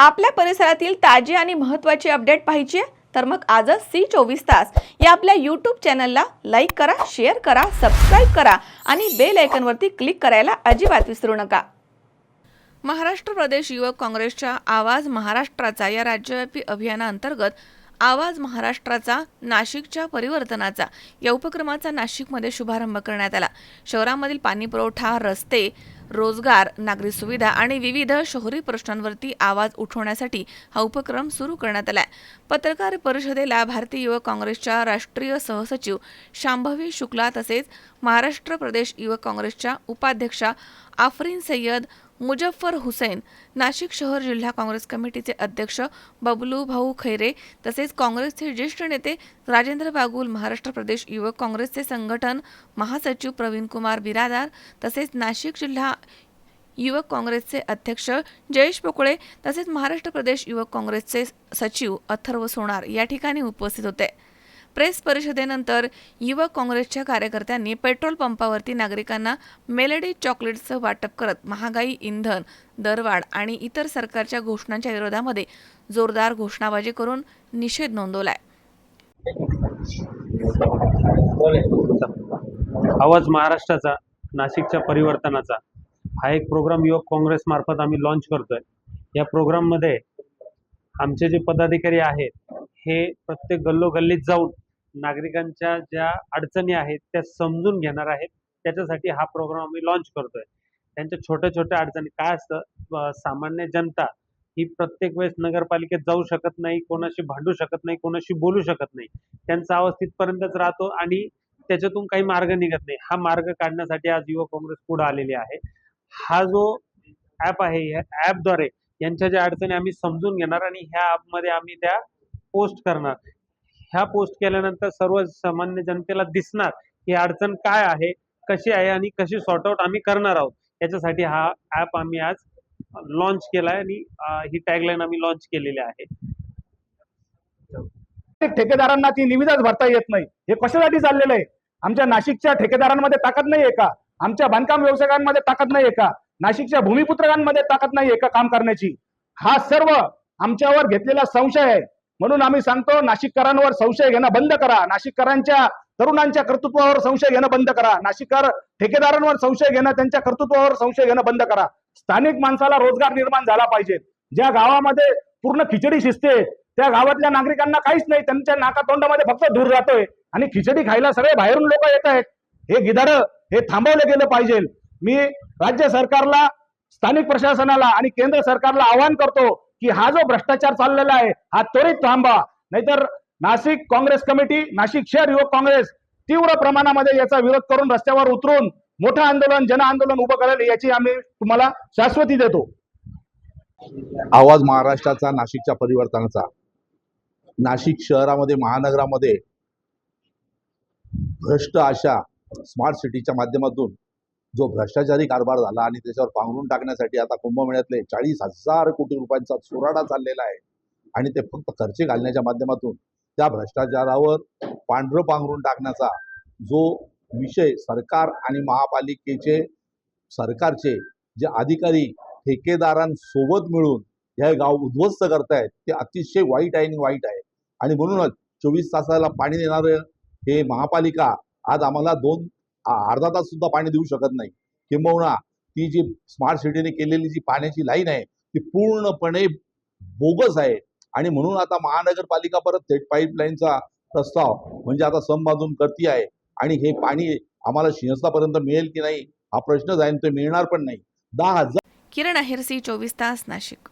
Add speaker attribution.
Speaker 1: आपल्या परिसरातील ताजी आणि महत्त्वाची अपडेट पाहिजे आहे तर मग आजच C24 तास या आपल्या YouTube चॅनलला लाईक करा, शेअर करा, सबस्क्राइब करा आणि बेल आयकॉनवरती क्लिक करायला अजिबात विसरू नका। महाराष्ट्र प्रदेश युवक काँग्रेसच्या आवाज महाराष्ट्राचा या राज्यव्यापी अभियानाअंतर्गत आवाज महाराष्ट्राचा नाशिकच्या परिवर्तनाचा या उपक्रमाचा नाशिकमध्ये शुभारंभ करण्यात आला। शहरामधील पाणी पुरवठा, रस्ते, रोजगार, नागरी सुविधा आणि विविध शहरी प्रश्नांवरती आवाज उठवण्यासाठी हा उपक्रम सुरू करण्यात आला आहे। पत्रकार परिषदेला भारतीय युवक काँग्रेसच्या राष्ट्रीय सहसचिव शांभवी शुक्ला तसेच महाराष्ट्र प्रदेश युवक काँग्रेसच्या उपाध्यक्षा आफरीन सय्यद, मुजफ्फर हुसैन, नाशिक शहर जिल्हा काँग्रेस कमिटीचे अध्यक्ष बबलू भाऊ खैरे तसेच काँग्रेसचे ज्येष्ठ नेते राजेंद्र बागुल, महाराष्ट्र प्रदेश युवक काँग्रेसचे संघटन महासचिव प्रवीण कुमार बिरादार तसेच नाशिक जिल्हा युवक काँग्रेसचे अध्यक्ष जयेश पोकळे तसेच महाराष्ट्र प्रदेश युवक काँग्रेसचे सचिव अथर्व सोनार या ठिकाणी उपस्थित होते। प्रेस परिषदेनंतर युवक काँग्रेसच्या कार्यकर्त्यांनी पेट्रोल पंपावरती नागरिकांना मेलडी चॉकलेट्सचं वाटप करत महागाई, इंधन दरवाढ आणि इतर सरकारच्या घोषणांच्या विरोधामध्ये जोरदार घोषणाबाजी करून निषेध नोंदवलाय।
Speaker 2: आवाज महाराष्ट्राचा नाशिकच्या परिवर्तनाचा हा एक प्रोग्राम युवक काँग्रेस मार्फत आम्ही लॉन्च करतोय। या प्रोग्राम मध्ये आमचे जे पदाधिकारी आहेत हे प्रत्येक गल्लोगल्लीत जाऊन नागरिकांच्या ज्या अडचणी आहेत त्या समजून घेणार आहेत। त्याच्यासाठी हा प्रोग्राम आम्ही लॉन्च करतोय। त्यांच्या छोट्या छोट्या अडचणी काय असतं, सामान्य जनता ही प्रत्येक वेळेस नगरपालिकेत जाऊ शकत नाही, कोणाशी भांडू शकत नाही, कोणाशी बोलू शकत नाही, त्यांचा आवाज तिथपर्यंतच राहतो आणि त्याच्यातून काही मार्ग निघत नाही। हा मार्ग काढण्यासाठी आज युवक काँग्रेस पुढे आलेली आहे। हा जो ॲप आहे या ॲपद्वारे यांच्या ज्या अडचणी आम्ही समजून घेणार आणि ह्या ॲपमध्ये आम्ही त्या पोस्ट करणार। ह्या पोस्ट केल्यानंतर सर्व सामान्य जनतेला दिसणार की अडचण काय आहे, कशी आहे आणि कशी सॉर्ट आउट आम्ही करणार आहोत। याच्यासाठी हा ॲप आम्ही आज लॉन्च केला आहे आणि ही टॅगलाईन आम्ही लॉन्च केलेली आहे।
Speaker 3: ठेकेदारांना ती निविदाच भरता येत नाही, हे कशासाठी चाललेलं आहे? आमच्या नाशिकच्या ठेकेदारांमध्ये ताकद नाहीये का? आमच्या बांधकाम व्यावसायिकांमध्ये ताकद नाहीये का? नाशिकच्या भूमिपुत्रकांमध्ये ताकद नाहीये का काम करण्याची? हा सर्व आमच्यावर घेतलेला संशय आहे। म्हणून आम्ही सांगतो, नाशिककरांवर संशय घेणं बंद करा, नाशिककरांच्या तरुणांच्या कर्तृत्वावर संशय घेणं बंद करा, नाशिककर ठेकेदारांवर संशय घेणं, त्यांच्या कर्तृत्वावर संशय घेणं बंद करा। स्थानिक माणसाला रोजगार निर्माण झाला पाहिजे। ज्या गावामध्ये पूर्ण खिचडी शिजते त्या गावातल्या नागरिकांना काहीच नाही, त्यांच्या नाकातोंडामध्ये फक्त धूर जातोय आणि खिचडी खायला सगळे बाहेरून लोक येत आहेत। हे गिधाडं हे थांबवलं गेलं पाहिजे। मी राज्य सरकारला, स्थानिक प्रशासनाला आणि केंद्र सरकारला आवाहन करतो की हा जो भ्रष्टाचार चाललेला आहे हा त्वरित थांबवा, नाहीतर नाशिक काँग्रेस कमिटी, नाशिक शहर युवक काँग्रेस तीव्र प्रमाणामध्ये याचा विरोध करून रस्त्यावर उतरून मोठं आंदोलन, जन आंदोलन उभं करेल, याची आम्ही तुम्हाला शाश्वती देतो।
Speaker 4: आवाज महाराष्ट्राचा नाशिकच्या परिवर्तनाचा नाशिक शहरामध्ये, महानगरामध्ये भ्रष्ट अशा स्मार्ट सिटीच्या माध्यमातून जो भ्रष्टाचारी कारभार झाला आणि त्याच्यावर पांघरून टाकण्यासाठी आता कुंभमेळ्यातले 40,000 कोटी रुपयांचा चुराडा चाललेला आहे आणि ते फक्त खर्चे घालण्याच्या माध्यमातून त्या भ्रष्टाचारावर पांढरं पांघरून टाकण्याचा जो विषय सरकार आणि महापालिकेचे, सरकारचे जे अधिकारी ठेकेदारांसोबत मिळून हे गाव उद्ध्वस्त करतायत ते अतिशय वाईट आहे आणि वाईट आहे। आणि म्हणूनच 24 तासाला पाणी देणारं हे महापालिका आज आम्हाला अर्धा तास सुद्धा पाणी देऊ शकत नाही। किंबहुना ती जी स्मार्ट सिटीने केलेली जी पाण्याची लाईन आहे ती पूर्णपणे बोगस आहे आणि म्हणून आता महानगरपालिका परत थेट पाईपलाईनचा प्रस्ताव म्हणजे आता सम बांधून करती आहे आणि हे पाणी आम्हाला सिंहस्थापर्यंत मिळेल की नाही हा प्रश्नच आहे, ते मिळणार पण नाही। 10,000
Speaker 1: किरण आहेर, C24 तास, नाशिक।